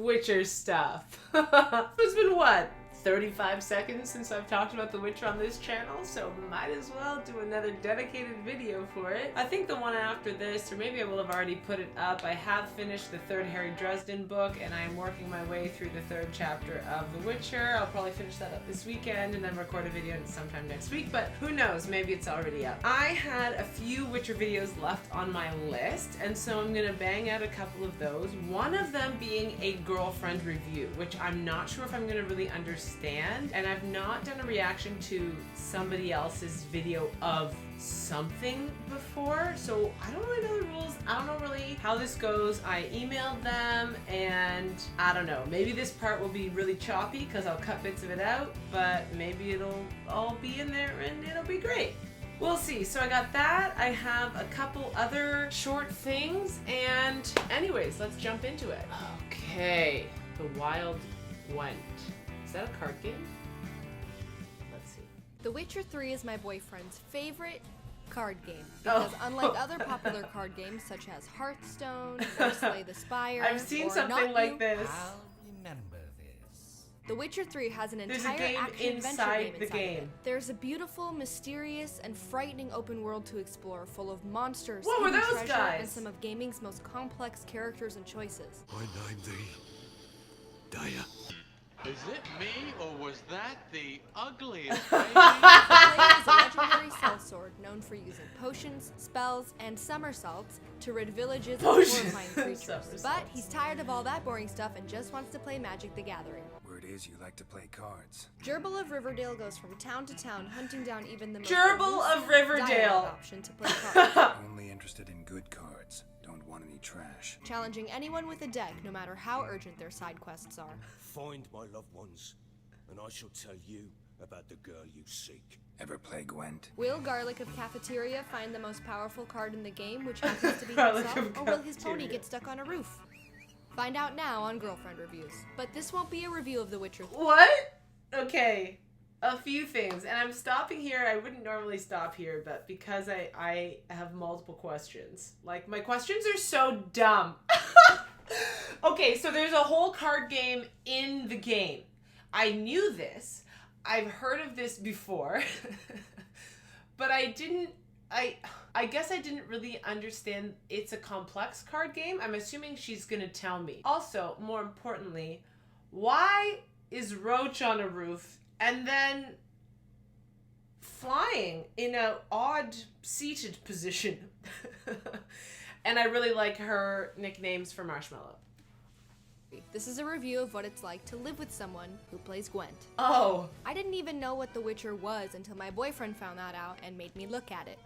Witcher stuff. It's been what? 35 seconds since I've talked about The Witcher on this channel, so might as well do another dedicated video for it. I think the one after this, or maybe I will have already put it up, I have finished the third Harry Dresden book, and I am working my way through the third chapter of The Witcher. I'll probably finish that up this weekend and then record a video sometime next week, but who knows, maybe it's already up. I had a few Witcher videos left on my list, and so I'm gonna bang out a couple of those. One of them being a girlfriend review, which I'm not sure if I'm gonna really understand, and I've not done a reaction to somebody else's video of something before, so I don't really know the rules. I don't know really how this goes. I emailed them, and I don't know, maybe this part will be really choppy because I'll cut bits of it out, but maybe it'll all be in there and it'll be great. We'll see. So I got that. I have a couple other short things, and anyways, let's jump into it. Okay, The Wild Gwent. Is that a card game? Let's see. The Witcher 3 is my boyfriend's favorite card game because unlike other popular card games such as Hearthstone or Slay the Spire, I've seen or something Not like You, this. I'll remember this. The Witcher 3 has an There's a entire game action-adventure inside game the inside game. of it. There's a beautiful, mysterious, and frightening open world to explore, full of monsters, What were hidden those treasure, guys? and some of gaming's most complex characters and choices. I name thee Daya. Is it me, or was that the ugliest The baby? player is a legendary sellsword known for using potions, spells, and somersaults to rid villages of Potions horrifying and creatures. somersaults. But he's tired of all that boring stuff and just wants to play Magic the Gathering. Word is you like to play cards. Gerbil of Riverdale goes from town to town hunting down even the most Gerbil of elusive Riverdale. dialogue option to play cards, Only interested in good cards. Don't want any trash. challenging anyone with a deck no matter how urgent their side quests are. Find my loved ones, and I shall tell you about the girl you seek. Ever play Gwent? Will Garlic of Cafeteria find the most powerful card in the game, which happens to be Garlic himself, of or will his pony Cafeteria. get stuck on a roof? Find out now on Girlfriend Reviews. But this won't be a review of The Witcher 3. What? Okay, a few things, and I'm stopping here. I wouldn't normally stop here, but because I have multiple questions. Like, my questions are so dumb. Okay, so there's a whole card game in the game. I knew this. I've heard of this before. But I guess I didn't really understand it's a complex card game. I'm assuming she's gonna tell me. Also, more importantly, why is Roach on a roof and then flying in an odd seated position? And I really like her nicknames for Marshmallow. This is a review of what it's like to live with someone who plays Gwent. Oh, I didn't even know what The Witcher was until my boyfriend found that out and made me look at it.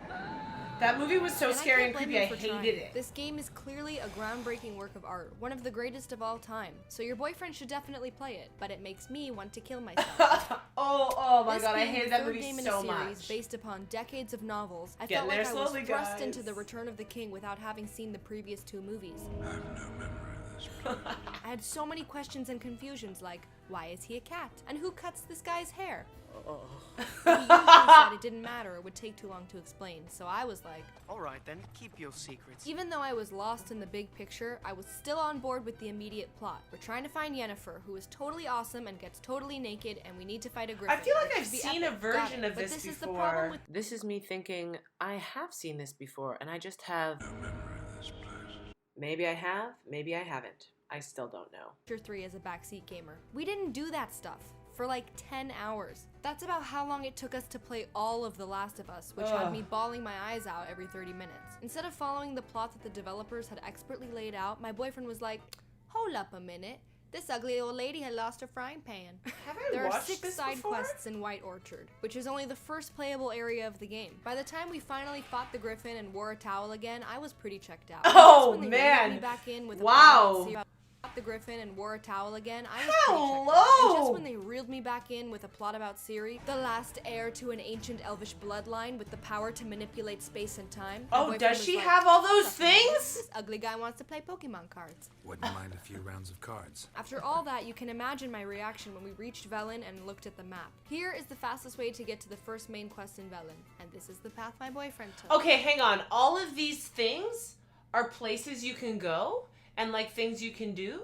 that movie was so And scary I and can't creepy. I blame him for hated trying. it. This game is clearly a groundbreaking work of art, one of the greatest of all time. So your boyfriend should definitely play it, but it makes me want to kill myself. oh my This god, I being hated the that third movie game in so a series much. based upon decades of novels, I Getting felt like there I was slowly, thrust guys. into the Return of the King without having seen the previous two movies. I have no memory of this place. I had so many questions and confusions like, why is he a cat? And who cuts this guy's hair? He usually said it didn't matter, it would take too long to explain, so I was like, Alright then, keep your secrets. even though I was lost in the big picture, I was still on board with the immediate plot. We're trying to find Yennefer, who is totally awesome and gets totally naked, and we need to fight a griffin. I feel like which I've should be seen epic. a version Got it. of But this is before. the problem with This is me thinking, I have seen this before, and I just have... No memory of this place. Maybe I have, maybe I haven't. I still don't know. Witcher 3 as a backseat gamer. We didn't do that stuff for like 10 hours. That's about how long it took us to play all of The Last of Us, which had me bawling my eyes out every 30 minutes. Instead of following the plot that the developers had expertly laid out, my boyfriend was like, hold up a minute. This ugly old lady had lost her frying pan. Have I There are watched 6 this side before? quests in White Orchard, which is only the first playable area of the game. By the time we finally fought the griffin and wore a towel again, I was pretty checked out. Oh, That's when they man. reeled me back in with a Wow. plot about the griffin and wore a towel again, I was pretty Hello. checked out. And just when they reeled me back in with a plot about Ciri, the last heir to an ancient elvish bloodline with the power to manipulate space and time. my Oh, boyfriend does was she like, have all those "Suck it, things? This ugly guy wants to play Pokemon cards. Wouldn't mind a few rounds of cards. After all that, you can imagine my reaction when we reached Velen and looked at the map. Here is the fastest way to get to the first main quest in Velen, and this is the path my boyfriend took. Okay, hang on. All of these things are places you can go and like things you can do?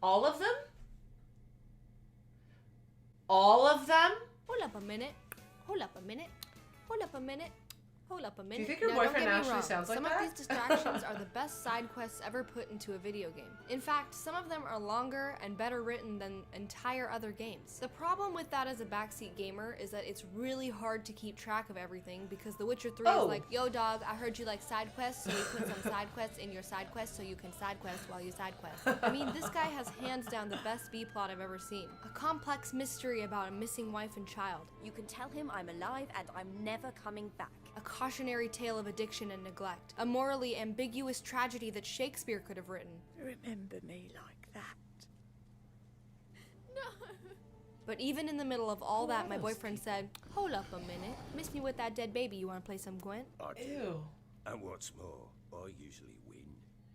All of them? All of them? Hold up a minute. Hold up a minute. Hold up a minute. Hold up a minute. Do you think your Now, don't boyfriend get me actually wrong. sounds like some that? of these distractions are the best side quests ever put into a video game. In fact, some of them are longer and better written than entire other games. The problem with that as a backseat gamer is that it's really hard to keep track of everything because The Witcher 3 is like, yo dog, I heard you like side quests, so we put some side quests in your side quest so you can side quest while you side quest. I mean, this guy has hands down the best B-plot I've ever seen. A complex mystery about a missing wife and child. You can tell him I'm alive and I'm never coming back. A cautionary tale of addiction and neglect. A morally ambiguous tragedy that Shakespeare could have written. Remember me like that. No. But even in the middle of all that, my boyfriend said, hold up a minute. Miss me with that dead baby, you wanna play some Gwent? I do. Ew. And what's more, I usually win.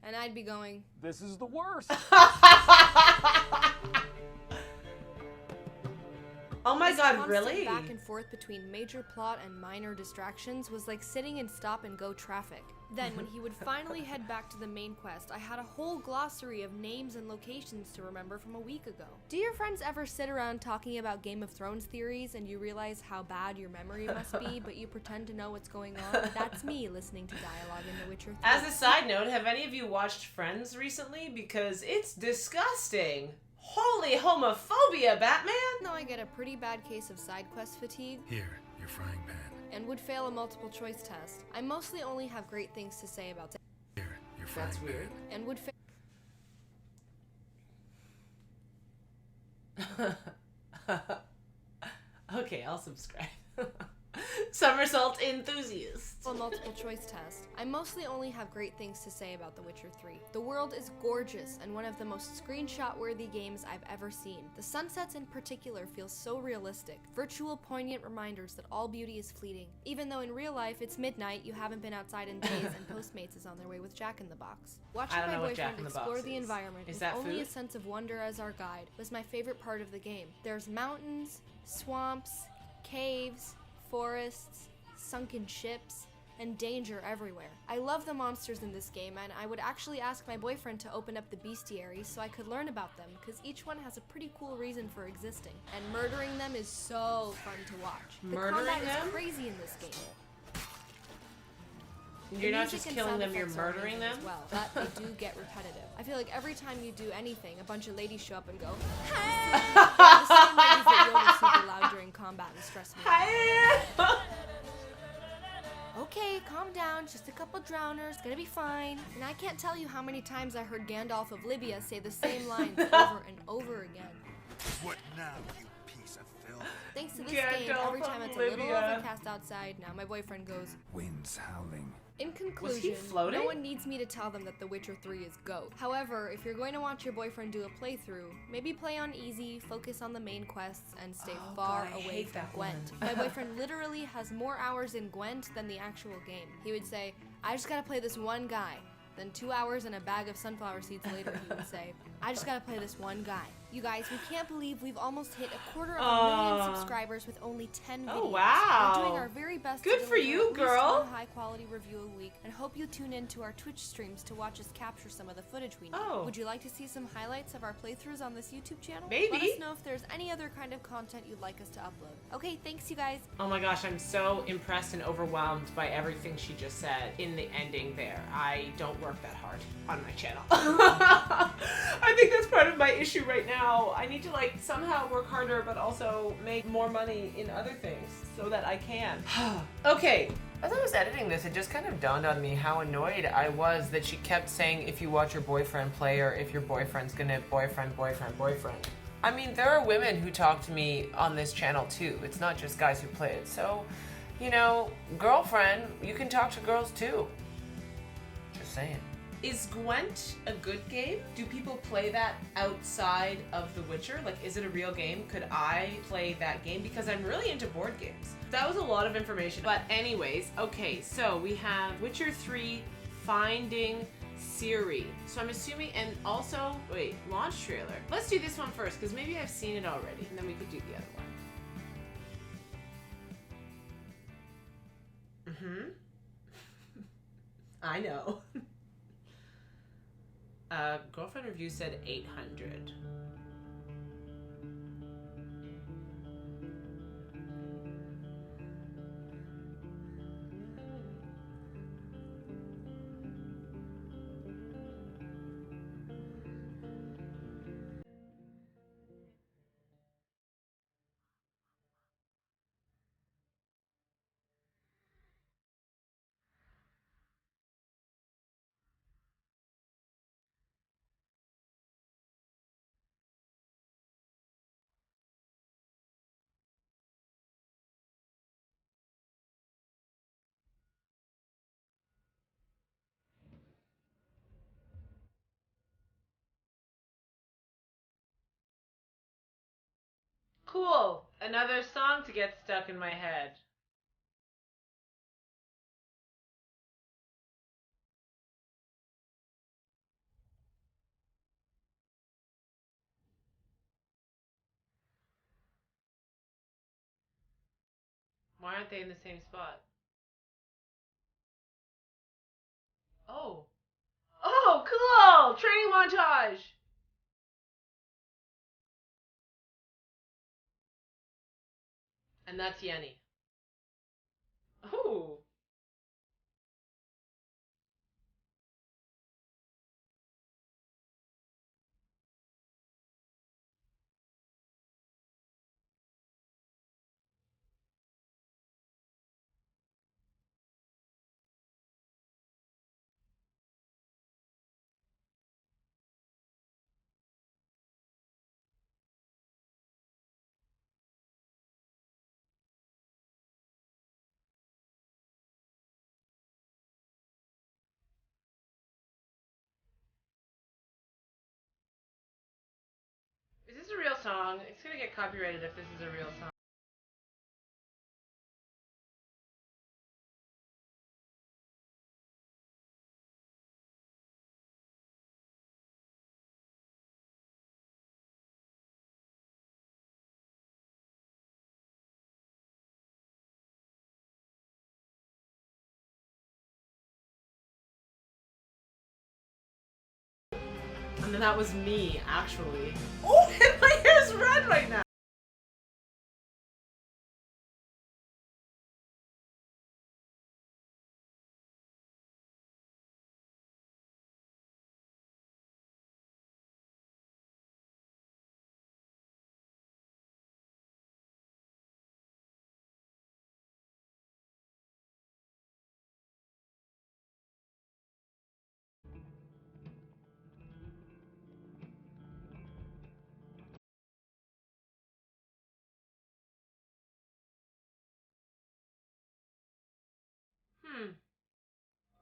And I'd be going, This is the worst. Oh my this god, constant really? back and forth between major plot and minor distractions was like sitting in stop and go traffic. Then, when he would finally head back to the main quest, I had a whole glossary of names and locations to remember from a week ago. Do your friends ever sit around talking about Game of Thrones theories and you realize how bad your memory must be, but you pretend to know what's going on? That's me listening to dialogue in The Witcher 3. As a side note, have any of you watched Friends recently? Because it's disgusting. Holy homophobia, Batman! Though I get a pretty bad case of side quest fatigue, Here, your frying pan. and would fail a multiple choice test, I mostly only have great things to say about Here, your frying That's weird. and would fail. Okay, I'll subscribe. Somersault enthusiast. A multiple choice test. I mostly only have great things to say about The Witcher 3. The world is gorgeous and one of the most screenshot-worthy games I've ever seen. The sunsets in particular feel so realistic, virtual poignant reminders that all beauty is fleeting. Even though in real life it's midnight, you haven't been outside in days and Postmates is on their way with Jack in the Box. Watching I don't my know what Jack boyfriend in the explore Box the is. environment Is with that only food? a sense of wonder as our guide was my favorite part of the game. There's mountains, swamps, caves, forests, sunken ships, and danger everywhere. I love the monsters in this game, and I would actually ask my boyfriend to open up the bestiaries so I could learn about them, because each one has a pretty cool reason for existing. And murdering them is so fun to watch. The Murdering combat them? is crazy in this game. You're The not music just and killing sound them, you're effects are murdering amazing them? as well, but they do get repetitive. I feel like every time you do anything, a bunch of ladies show up and go, hey! They're the same ladies that yodel super loud during combat and stress me out. Okay, calm down, just a couple drowners, gonna be fine. And I can't tell you how many times I heard Gandalf of Libya say the same lines over and over again. What now, you piece of filth? Thanks to this game, Gandalf every time of it's a little Libya. overcast outside, now my boyfriend goes, Wind's howling. in conclusion, floating? no one needs me to tell them that The Witcher 3 is GOAT. However, if you're going to watch your boyfriend do a playthrough, maybe play on easy, focus on the main quests, and stay far God, I away hate from that Gwent. one. My boyfriend literally has more hours in Gwent than the actual game. He would say, I just gotta play this one guy. Then 2 hours and a bag of sunflower seeds later, he would say, I just gotta play this one guy. You guys, we can't believe we've almost hit 250,000 subscribers with only 10 videos. Oh, wow. We're doing our very best Good to for deliver you, at least girl. one high-quality review a week, and hope you tune in to our Twitch streams to watch us capture some of the footage we need. Oh. Would you like to see some highlights of our playthroughs on this YouTube channel? Maybe. Let us know if there's any other kind of content you'd like us to upload. Okay, thanks you guys. Oh my gosh, I'm so impressed and overwhelmed by everything she just said in the ending there. I don't work that hard on my channel. I think that's part of my issue right now. I need to like somehow work harder but also make more money in other things so that I can. Okay. As I was editing this, it just kind of dawned on me how annoyed I was that she kept saying if you watch your boyfriend play or if your boyfriend's gonna boyfriend. I mean, there are women who talk to me on this channel too. It's not just guys who play it. So, you know, girlfriend, you can talk to girls too. Just saying. Is Gwent a good game? Do people play that outside of The Witcher? Like, is it a real game? Could I play that game? Because I'm really into board games. That was a lot of information. But anyways, okay, so we have Witcher 3 Finding Ciri. So I'm assuming, and also, wait, launch trailer. Let's do this one first, because maybe I've seen it already, and then we could do the other one. I know. Girlfriend review said 800. Cool. Another song to get stuck in my head. Why aren't they in the same spot? Oh. Oh, cool! Training montage! And that's Yenny. Oh. Is this a real song? It's gonna get copyrighted if this is a real song. And then that was me, actually. Oh, and my hair's red right now!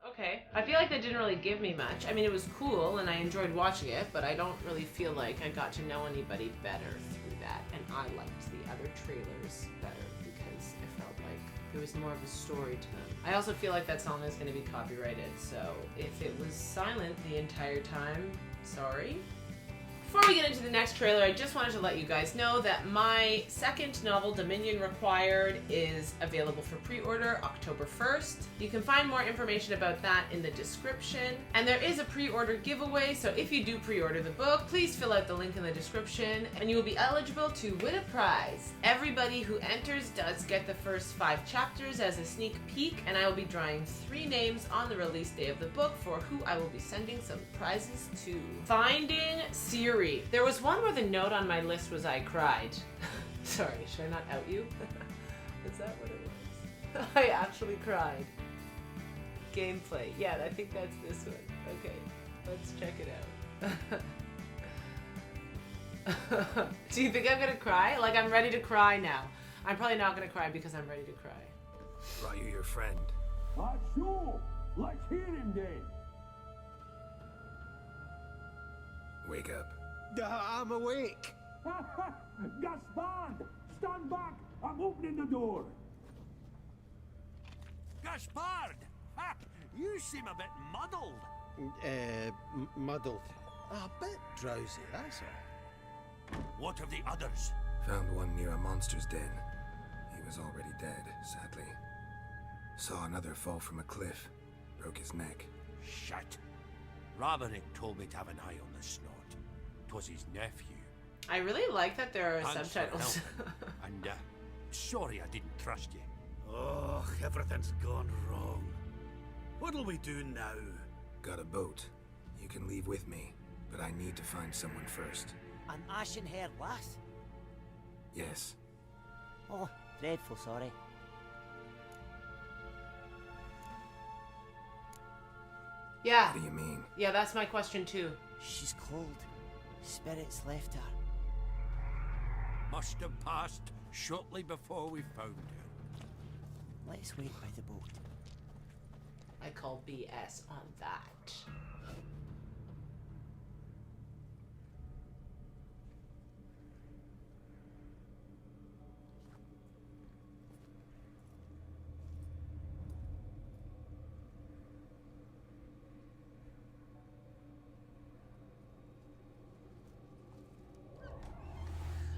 Okay. I feel like they didn't really give me much. I mean, it was cool and I enjoyed watching it, but I don't really feel like I got to know anybody better through that. And I liked the other trailers better because I felt like there was more of a story to them. I also feel like that song is going to be copyrighted, so if it was silent the entire time, sorry. Before we get into the next trailer, I just wanted to let you guys know that my second novel, Dominion Required, is available for pre-order October 1st. You can find more information about that in the description. And there is a pre-order giveaway, so if you do pre-order the book, please fill out the link in the description and you will be eligible to win a prize. Everybody who enters does get the first 5 chapters as a sneak peek, and I will be drawing 3 names on the release day of the book for who I will be sending some prizes to. Finding Ciri. There was one where the note on my list was I cried. Sorry, should I not out you? Is that what it was? I actually cried. Gameplay. Yeah, I think that's this one. Okay, let's check it out. Do you think I'm gonna cry? Like, I'm ready to cry now. I'm probably not gonna cry because I'm ready to cry. Brought you your friend. Sure. Let's hear him then. Wake up. I'm awake. Gaspard! Stand back! I'm opening the door. Gaspard! Ha! You seem a bit muddled. Muddled. A bit drowsy, that's all. What of the others? Found one near a monster's den. He was already dead, sadly. Saw another fall from a cliff. Broke his neck. Shit. Robinick told me to have an eye on the snot. 'Twas his nephew. I really like that there are Thanks for subtitles. helping. And, sorry I didn't trust you. Oh, everything's gone wrong. What'll we do now? Got a boat. You can leave with me, but I need to find someone first. An ashen-haired lass? Yes. Oh, dreadful sorry. Yeah. What do you mean? Yeah, that's my question too. She's cold. Spirits left her. Must have passed shortly before we found her. Let's wait by the boat. I call BS on that.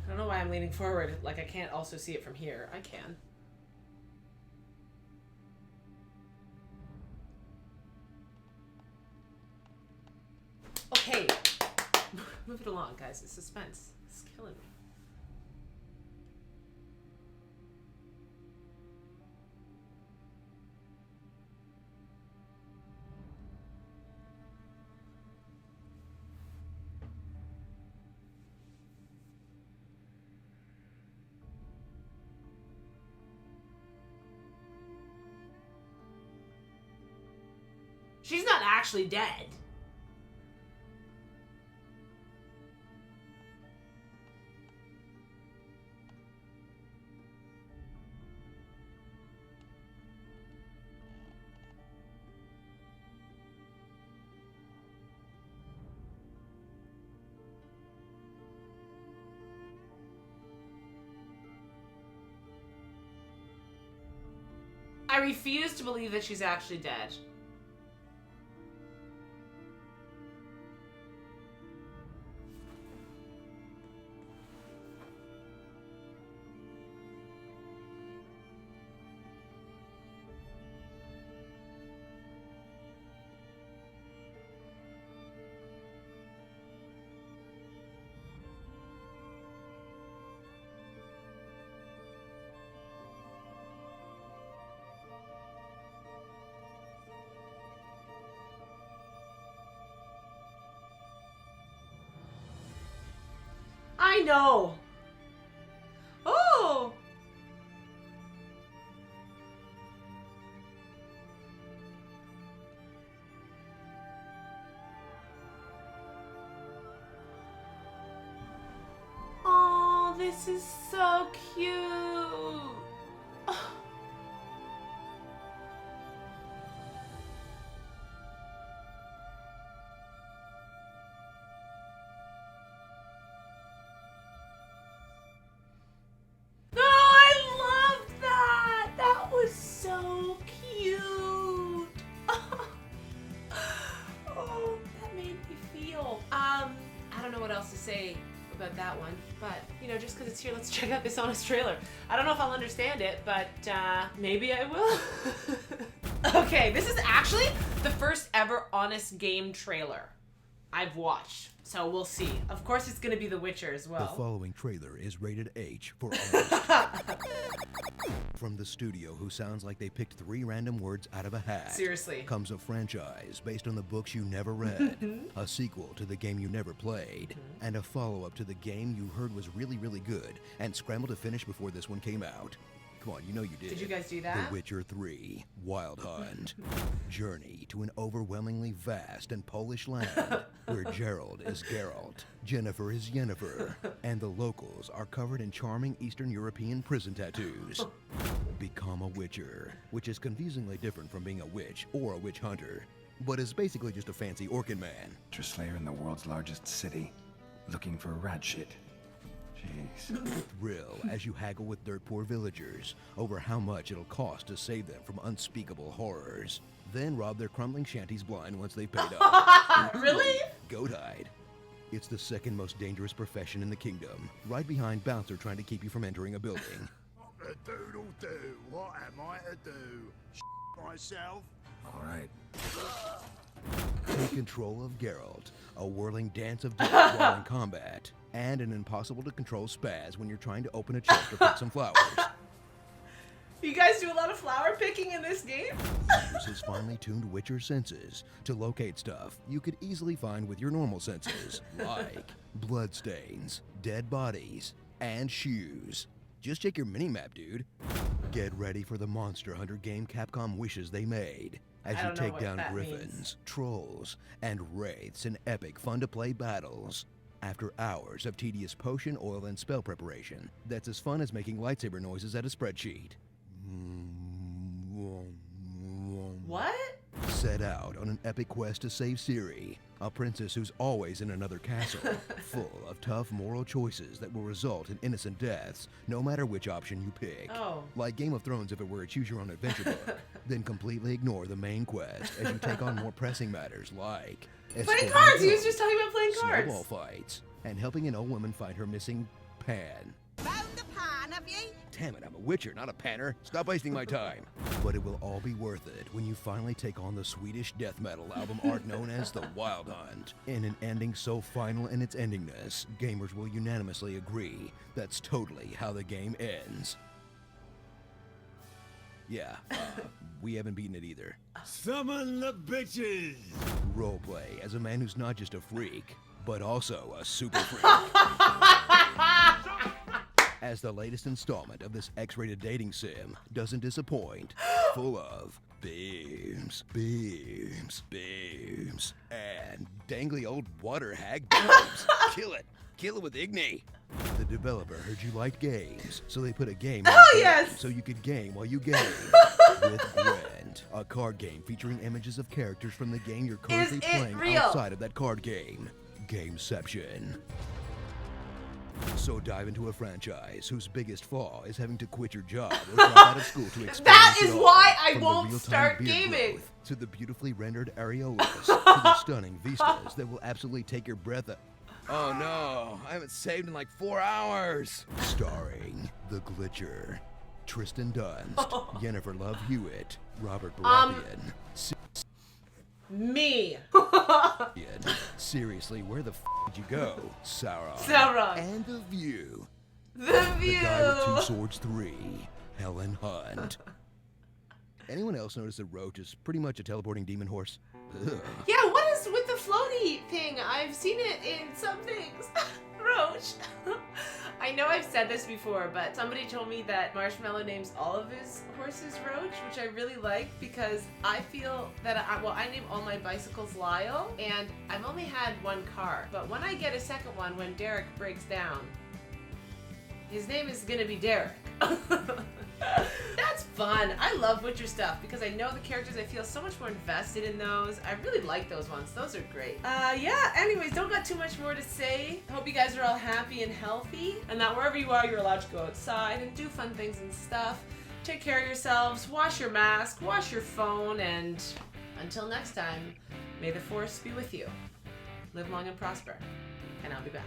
I don't know why I'm leaning forward. Like, I can't also see it from here. I can. Okay. Move it along, guys. It's suspense. It's killing me. She's not actually dead. I refuse to believe that she's actually dead. I know. Oh. Oh, this is so cute. Oh. Say about that one, but you know, just because it's here, let's check out this honest trailer. I don't know if I'll understand it, but maybe I will. Okay, this is actually the first ever honest game trailer I've watched, so we'll see. Of course, it's gonna be The Witcher as well. The following trailer is rated H for honest. From the studio who sounds like they picked 3 random words out of a hat. Seriously. Comes a franchise based on the books you never read, a sequel to the game you never played, and a follow-up to the game you heard was really, really good and scrambled to finish before this one came out. Come on, you know you did. Did you guys do that? The Witcher 3, Wild Hunt. Journey to an overwhelmingly vast and Polish land where Gerald is Geralt, Jennifer is Yennefer, and the locals are covered in charming Eastern European prison tattoos. Become a Witcher, which is confusingly different from being a witch or a witch hunter, but is basically just a fancy Orkin man. Slayer in the world's largest city, looking for rat shit. Jeez. Thrill as you haggle with dirt poor villagers over how much it'll cost to save them from unspeakable horrors. Then rob their crumbling shanties blind once they've paid up. Really? Goat-eyed. It's the second most dangerous profession in the kingdom, right behind bouncer trying to keep you from entering a building. What a doodle do? What am I to do? Myself? All right. Take control of Geralt, a whirling dance of death while in combat, and an impossible-to-control spaz when you're trying to open a chest or pick some flowers. You guys do a lot of flower picking in this game? Use his finely tuned Witcher senses to locate stuff you could easily find with your normal senses, like bloodstains, dead bodies, and shoes. Just check your mini-map, dude. Get ready for the Monster Hunter game Capcom wishes they made, as you take down griffins, trolls, and wraiths in epic fun-to-play battles. After hours of tedious potion, oil, and spell preparation, that's as fun as making lightsaber noises at a spreadsheet. What? Set out on an epic quest to save Ciri, a princess who's always in another castle, full of tough moral choices that will result in innocent deaths, no matter which option you pick. Oh. Like Game of Thrones if it were a choose-your-own-adventure book. Then completely ignore the main quest as you take on more pressing matters like playing cards! He was just talking about playing cards! Snowball fights, and helping an old woman find her missing pan. Found the pan, have you? Damn it, I'm a witcher, not a panner. Stop wasting my time. But it will all be worth it when you finally take on the Swedish death metal album art known as The Wild Hunt. In an ending so final in its endingness, gamers will unanimously agree that's totally how the game ends. Yeah, we haven't beaten it either. Summon the bitches! Roleplay as a man who's not just a freak, but also a super freak. As the latest installment of this X-rated dating sim doesn't disappoint, full of beams, beams, beams, and dangly old water hag boobs. Kill it with Igni. The developer heard you liked games, so they put a game in the game so you could game while you game. With Gwent, a card game featuring images of characters from the game you're currently playing outside of that card game. Gameception. So dive into a franchise whose biggest flaw is having to quit your job or drop out of school to experience That is it all. why I From won't the start real-time beard gaming. growth to the beautifully rendered areolas to the stunning vistas that will absolutely take your breath away. Oh no, I haven't saved in like 4 hours. Starring The Glitcher, Tristan Dunst, Jennifer Love Hewitt, Robert Baratheon. Me. Seriously, where the f did you go? Sauron. Sauron. And The View. The View. The Guy with Two Swords 3. Helen Hunt. Anyone else notice that Roach is pretty much a teleporting demon horse? Ugh. Yeah, what is with the floaty thing? I've seen it in some things. Roach. I know I've said this before, but somebody told me that Marshmallow names all of his horses Roach, which I really like because I feel that, I name all my bicycles Lyle, and I've only had one car. But when I get a second one, when Derek breaks down, his name is gonna be Derek. That's fun. I love Witcher stuff because I know the characters. I feel so much more invested in those. I really like those ones. Those are great. Yeah, anyways, don't got too much more to say. Hope you guys are all happy and healthy and that wherever you are, you're allowed to go outside and do fun things and stuff. Take care of yourselves. Wash your mask. Wash your phone. And until next time, may the force be with you. Live long and prosper. And I'll be back.